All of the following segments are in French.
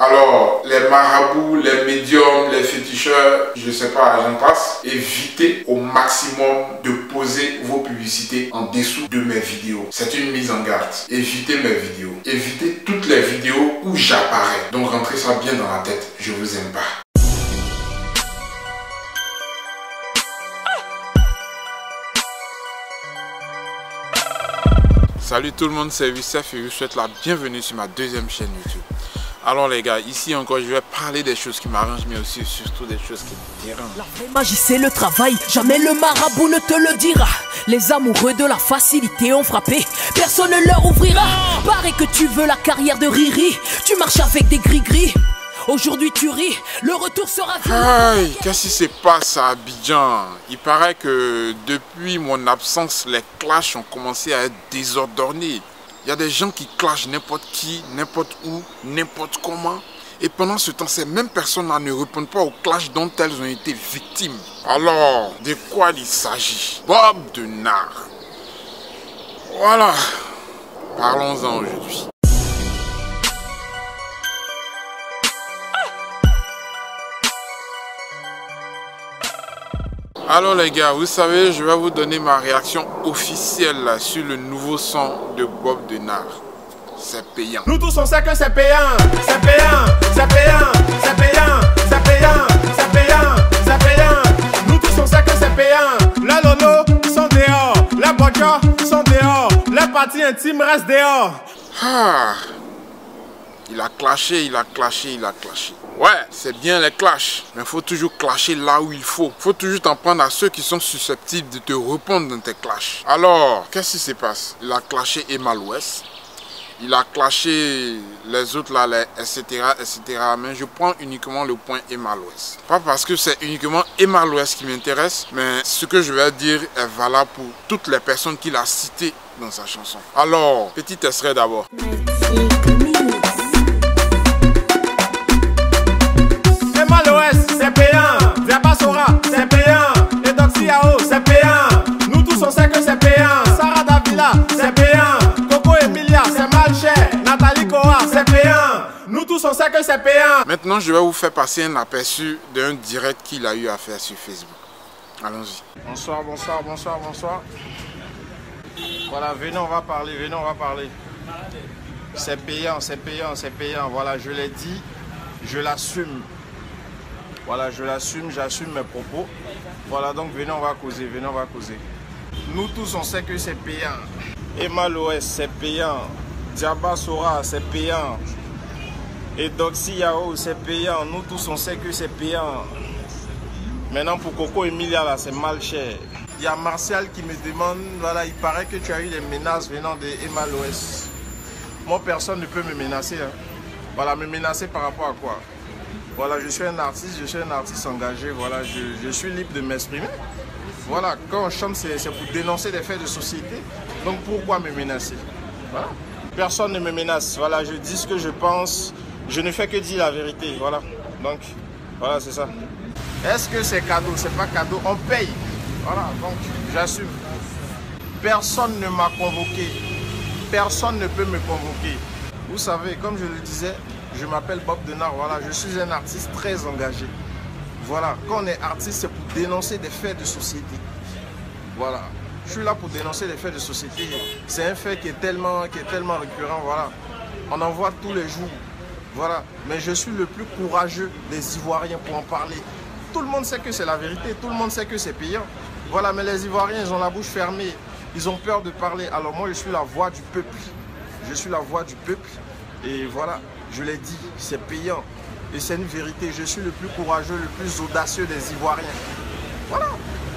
Alors, les marabouts, les médiums, les féticheurs, je sais pas, j'en passe, évitez au maximum de poser vos publicités en dessous de mes vidéos. C'est une mise en garde. Évitez mes vidéos. Évitez toutes les vidéos où j'apparais. Donc rentrez ça bien dans la tête. Je vous aime pas. Salut tout le monde, c'est Youssef et je vous souhaite la bienvenue sur ma deuxième chaîne YouTube. Alors les gars, ici encore je vais parler des choses qui m'arrangent mais aussi surtout des choses qui me dérangent. La vraie magie c'est le travail, jamais le marabout ne te le dira. Les amoureux de la facilité ont frappé, personne ne leur ouvrira. Paraît que tu veux la carrière de Riri, tu marches avec des gris-gris. Aujourd'hui tu ris, le retour sera vite. Aïe, qu'est-ce qui se passe à Abidjan? Il paraît que depuis mon absence, les clashs ont commencé à être désordonnés. Il y a des gens qui clashent n'importe qui, n'importe où, n'importe comment. Et pendant ce temps, ces mêmes personnes-là ne répondent pas aux clashs dont elles ont été victimes. Alors, de quoi il s'agit? Bob de Nard. Voilà. Parlons-en aujourd'hui. Alors les gars, vous savez, je vais vous donner ma réaction officielle sur le nouveau son de Bob de Nard. C'est payant. Nous tous on sait que c'est payant, c'est payant, c'est payant, c'est payant, c'est payant, c'est payant, c'est payant. Nous tous on sait que c'est payant. Les lonos sont dehors, les bojas sont dehors, les parties intimes restent dehors. Ah, il a clashé, il a clashé, il a clashé. Ouais, c'est bien les clashs, mais il faut toujours clasher là où il faut. Il faut toujours t'en prendre à ceux qui sont susceptibles de te répondre dans tes clashs. Alors, qu'est-ce qui se passe? Il a clashé Emma Louest. Il a clashé les autres là, les etc., etc. Mais je prends uniquement le point Emma Louest. Pas parce que c'est uniquement Emma Louest qui m'intéresse, mais ce que je vais dire est valable pour toutes les personnes qu'il a citées dans sa chanson. Alors, petit extrait d'abord. Emma Louest, c'est payant. Diaba Sora, c'est payant. Et Doxy Yao, c'est payant. Nous tous on sait que c'est payant. Sarah Davila, c'est payant. Coco Emilia, c'est mal cher. Nathalie Koa, c'est payant. Nous tous on sait que c'est payant. Maintenant, je vais vous faire passer un aperçu d'un direct qu'il a eu à faire sur Facebook. Allons-y. Bonsoir, bonsoir, bonsoir, bonsoir. Voilà, venez, on va parler, venez, on va parler. C'est payant, c'est payant, c'est payant. Voilà, je l'ai dit, je l'assume. Voilà, je l'assume, j'assume mes propos. Voilà, donc venez, on va causer, venez, on va causer. Nous tous, on sait que c'est payant. Emma Louest, c'est payant. Diaba Sora, c'est payant. Et Doxy Yao, c'est payant. Nous tous, on sait que c'est payant. Maintenant, pour Coco Emilia, là, c'est mal cher. Il y a Martial qui me demande, voilà, il paraît que tu as eu des menaces venant de Emma Louest. Moi, personne ne peut me menacer. Hein. Voilà, me menacer par rapport à quoi? Voilà, je suis un artiste engagé, voilà, je suis libre de m'exprimer. Voilà, quand on chante, c'est pour dénoncer des faits de société. Donc pourquoi me menacer? Voilà. Personne ne me menace, voilà, je dis ce que je pense, je ne fais que dire la vérité, voilà. Donc, voilà, c'est ça. Est-ce que c'est cadeau? C'est pas cadeau, on paye. Voilà, donc j'assume. Personne ne m'a convoqué, personne ne peut me convoquer. Vous savez, comme je le disais, je m'appelle Bob de Nard, voilà, je suis un artiste très engagé. Voilà, quand on est artiste, c'est pour dénoncer des faits de société. Voilà, je suis là pour dénoncer des faits de société. C'est un fait qui est tellement récurrent, voilà. On en voit tous les jours, voilà. Mais je suis le plus courageux des Ivoiriens pour en parler. Tout le monde sait que c'est la vérité, tout le monde sait que c'est payant. Voilà, mais les Ivoiriens, ils ont la bouche fermée, ils ont peur de parler. Alors moi, je suis la voix du peuple. Je suis la voix du peuple. Et voilà, je l'ai dit, c'est payant. Et c'est une vérité. Je suis le plus courageux, le plus audacieux des Ivoiriens. Voilà.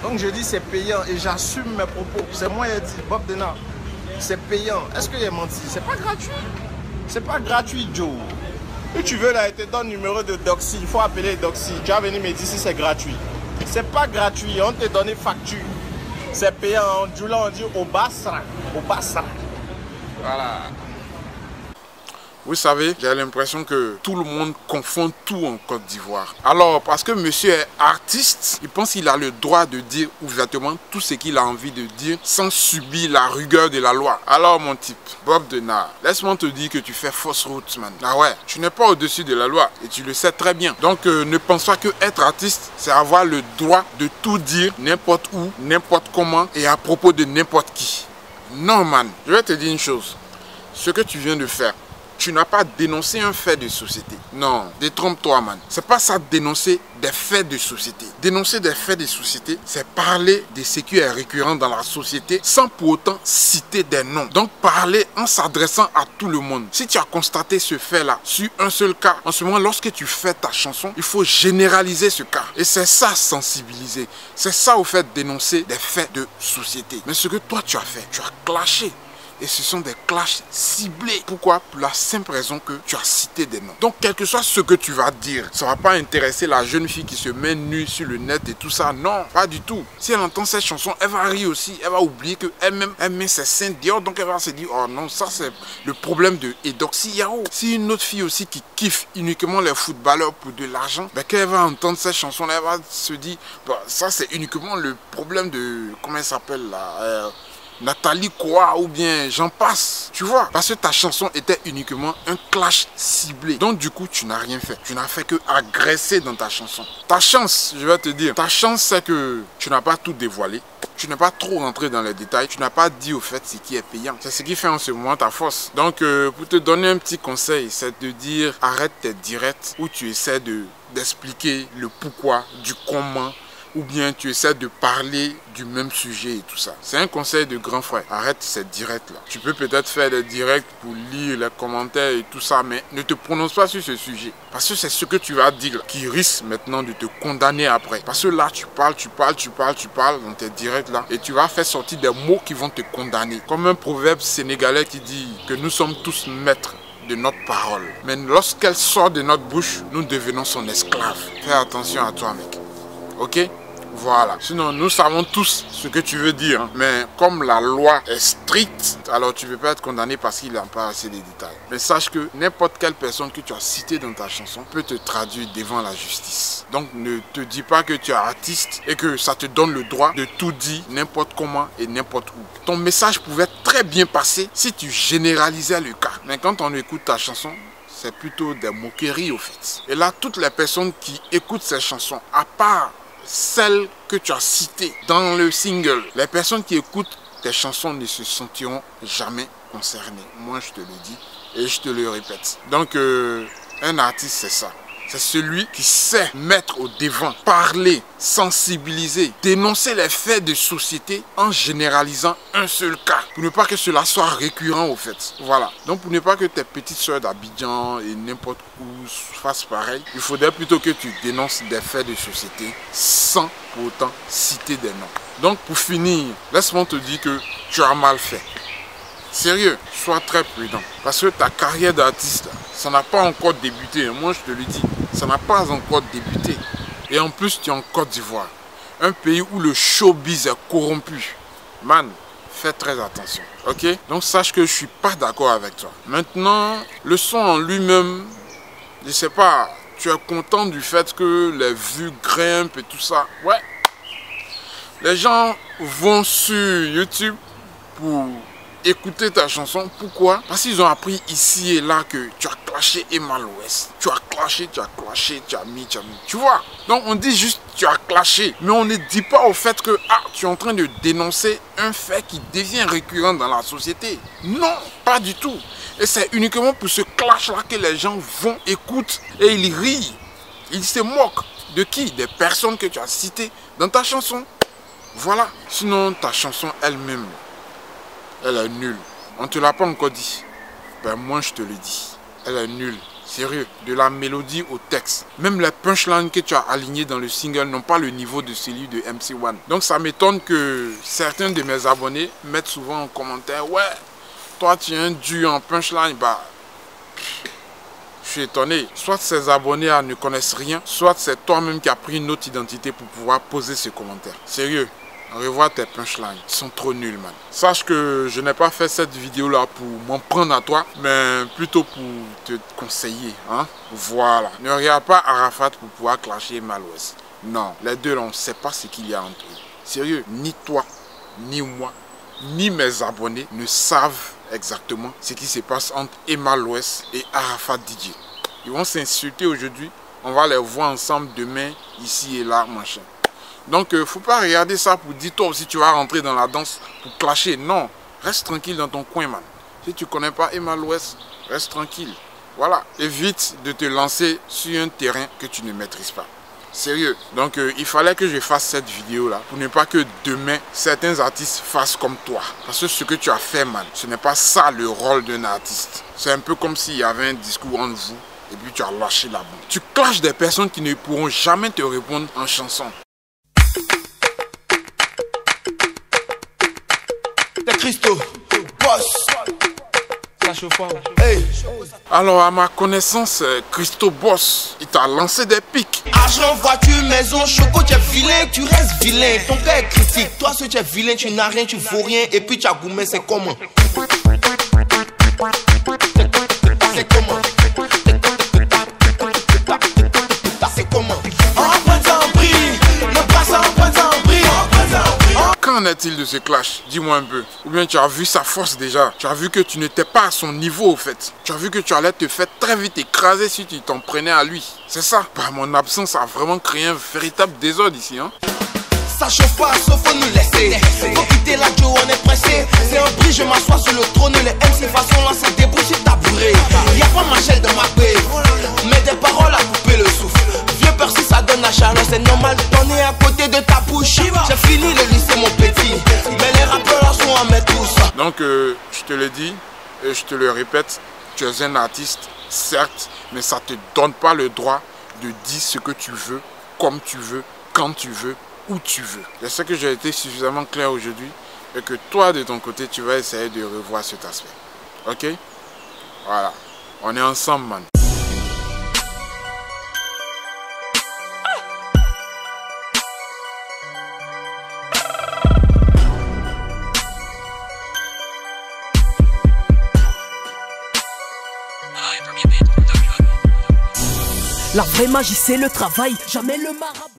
Donc je dis c'est payant et j'assume mes propos. C'est moi qui ai dit, Bob de Nard. C'est payant. Est-ce qu'il a menti? C'est pas gratuit. C'est pas gratuit, Joe. Si tu veux, là, il te donne le numéro de Doxy. Il faut appeler Doxy. Tu vas venir me dire si c'est gratuit. C'est pas gratuit. On te donne facture. C'est payant. En Djoula, on dit au Bassa. Au Bassa. Voilà. Vous savez, j'ai l'impression que tout le monde confond tout en Côte d'Ivoire. Alors, parce que monsieur est artiste, il pense qu'il a le droit de dire ouvertement tout ce qu'il a envie de dire sans subir la rigueur de la loi. Alors, mon type, Bob Denard, laisse-moi te dire que tu fais fausse route, man. Ah ouais, tu n'es pas au-dessus de la loi et tu le sais très bien. Donc, ne pense pas que être artiste, c'est avoir le droit de tout dire n'importe où, n'importe comment et à propos de n'importe qui. Non, man. Je vais te dire une chose. Ce que tu viens de faire, tu n'as pas dénoncé un fait de société. Non, détrompe-toi, man. C'est pas ça dénoncer des faits de société. Dénoncer des faits de société, c'est parler de ce qui est récurrent dans la société sans pour autant citer des noms. Donc parler en s'adressant à tout le monde. Si tu as constaté ce fait-là sur un seul cas, en ce moment, lorsque tu fais ta chanson, il faut généraliser ce cas. Et c'est ça, sensibiliser. C'est ça, au fait, dénoncer des faits de société. Mais ce que toi, tu as fait, tu as clashé. Et ce sont des clashs ciblés. Pourquoi? Pour la simple raison que tu as cité des noms. Donc, quel que soit ce que tu vas dire, ça ne va pas intéresser la jeune fille qui se met nue sur le net et tout ça. Non, pas du tout. Si elle entend cette chanson, elle va rire aussi. Elle va oublier qu'elle-même, elle met ses seins dehors. Donc, elle va se dire, oh non, ça c'est le problème de Edoxy Yao. Si une autre fille aussi qui kiffe uniquement les footballeurs pour de l'argent, ben, quand elle va entendre cette chanson, elle va se dire, bah, ça c'est uniquement le problème de, comment elle s'appelle là, Nathalie quoi ou bien j'en passe, tu vois, parce que ta chanson était uniquement un clash ciblé. Donc du coup tu n'as rien fait, tu n'as fait que agresser dans ta chanson. Ta chance, je vais te dire, ta chance c'est que tu n'as pas tout dévoilé, tu n'es pas trop rentré dans les détails, tu n'as pas dit au fait ce qui est payant. C'est ce qui fait en ce moment ta force. Donc pour te donner un petit conseil, c'est de dire arrête tes directs où tu essaies d'expliquer le pourquoi, du comment, ou bien tu essaies de parler du même sujet et tout ça. C'est un conseil de grand frère. Arrête ces directs-là. Tu peux peut-être faire des directs pour lire les commentaires et tout ça, mais ne te prononce pas sur ce sujet. Parce que c'est ce que tu vas dire qui risque maintenant de te condamner après. Parce que là, tu parles dans tes directs-là et tu vas faire sortir des mots qui vont te condamner. Comme un proverbe sénégalais qui dit que nous sommes tous maîtres de notre parole. Mais lorsqu'elle sort de notre bouche, nous devenons son esclave. Fais attention à toi, mec. Ok? Voilà. Sinon, nous savons tous ce que tu veux dire. Hein. Mais comme la loi est stricte, alors tu ne peux pas être condamné parce qu'il n'a pas assez de détails. Mais sache que n'importe quelle personne que tu as citée dans ta chanson peut te traduire devant la justice. Donc ne te dis pas que tu es artiste et que ça te donne le droit de tout dire n'importe comment et n'importe où. Ton message pouvait très bien passer si tu généralisais le cas. Mais quand on écoute ta chanson, c'est plutôt des moqueries au fait. Et là, toutes les personnes qui écoutent ces chansons, à part celles que tu as citées dans le single, les personnes qui écoutent tes chansons ne se sentiront jamais concernées. Moi, je te le dis et je te le répète. Donc, un artiste, c'est ça. C'est celui qui sait mettre au devant, parler, sensibiliser, dénoncer les faits de société en généralisant un seul cas. Pour ne pas que cela soit récurrent au fait. Voilà. Donc pour ne pas que tes petites soeurs d'Abidjan et n'importe où fassent pareil, il faudrait plutôt que tu dénonces des faits de société sans pour autant citer des noms. Donc pour finir, laisse-moi te dire que tu as mal fait. Sérieux, sois très prudent. Parce que ta carrière d'artiste, ça n'a pas encore débuté. Moi, je te le dis, ça n'a pas encore débuté. Et en plus, tu es en Côte d'Ivoire. Un pays où le showbiz est corrompu. Man, fais très attention. Ok? Donc, sache que je ne suis pas d'accord avec toi. Maintenant, le son en lui-même, je ne sais pas, tu es content du fait que les vues grimpent et tout ça. Ouais. Les gens vont sur YouTube pour écouter ta chanson. Pourquoi? Parce qu'ils ont appris ici et là que tu as clashé Emma l'Ouest. Tu as clashé, tu as mis. Tu vois? Donc on dit juste tu as clashé. Mais on ne dit pas au fait que tu es en train de dénoncer un fait qui devient récurrent dans la société. Non, pas du tout. Et c'est uniquement pour ce clash-là que les gens vont, écoutent et ils rient. Ils se moquent. De qui? Des personnes que tu as citées dans ta chanson. Voilà. Sinon, ta chanson elle-même, elle est nulle. On ne te l'a pas encore dit. Ben moi je te le dis. Elle est nulle. Sérieux. De la mélodie au texte. Même les punchlines que tu as alignées dans le single n'ont pas le niveau de celui de MC1. Donc ça m'étonne que certains de mes abonnés mettent souvent en commentaire, ouais, toi tu es un dur en punchline. Bah, je suis étonné. Soit ces abonnés ne connaissent rien, soit c'est toi-même qui as pris une autre identité pour pouvoir poser ce commentaire. Sérieux. Revois tes punchlines, ils sont trop nuls, man. Sache que je n'ai pas fait cette vidéo-là pour m'en prendre à toi, mais plutôt pour te conseiller, hein. Voilà. Ne regarde pas Arafat pour pouvoir clasher Emal West. Non, les deux, là, on ne sait pas ce qu'il y a entre eux. Sérieux, ni toi, ni moi, ni mes abonnés ne savent exactement ce qui se passe entre Emal West et Arafat Didier. Ils vont s'insulter aujourd'hui, on va les voir ensemble demain, ici et là, machin. Donc, faut pas regarder ça pour dire toi aussi tu vas rentrer dans la danse pour clasher. Non, reste tranquille dans ton coin, man. Si tu connais pas Emal West, reste tranquille. Voilà, évite de te lancer sur un terrain que tu ne maîtrises pas. Sérieux. Donc, il fallait que je fasse cette vidéo-là pour ne pas que demain, certains artistes fassent comme toi. Parce que ce que tu as fait, man, ce n'est pas ça le rôle d'un artiste. C'est un peu comme s'il y avait un discours entre vous et puis tu as lâché la boue. Tu clashes des personnes qui ne pourront jamais te répondre en chanson. Christo, boss. Ça chauffe pas. Hey. Alors, à ma connaissance, Christo Boss, il t'a lancé des pics. Argent, voiture, maison, choco, tu es vilain, tu restes vilain. Ton père est critique. Toi, si tu es vilain, tu n'as rien, tu vaux rien. Et puis tu as gourmet, c'est comment? C'est comment? C'est comment? Qu'en est-il de ce clash? Dis-moi un peu. Ou bien tu as vu sa force déjà? Tu as vu que tu n'étais pas à son niveau au fait? Tu as vu que tu allais te faire très vite écraser si tu t'en prenais à lui? C'est ça? Bah, mon absence a vraiment créé un véritable désordre ici, hein? Ça chauffe pas, sauf faut nous laisser. Faut quitter la Joe, on est pressé. C'est un prix, je m'assois sur le trône. Les MC façon là, ça débrouille sur tabouret. Y'a pas ma gel de ma paix, mais des paroles à couper le souffle. Vieux Percy, ça donne la chaleur. C'est normal, t'en es à côté de ta bouche. J'ai fini le lycée, mon petit. Mais les rappeurs là sont à mettre tout ça. Donc, je te le dis et je te le répète, tu es un artiste, certes, mais ça ne te donne pas le droit de dire ce que tu veux, comme tu veux, quand tu veux, où tu veux. Je sais que j'ai été suffisamment clair aujourd'hui et que toi, de ton côté, tu vas essayer de revoir cet aspect. Ok? Voilà. On est ensemble, man. La vraie magie c'est le travail, jamais le marabout.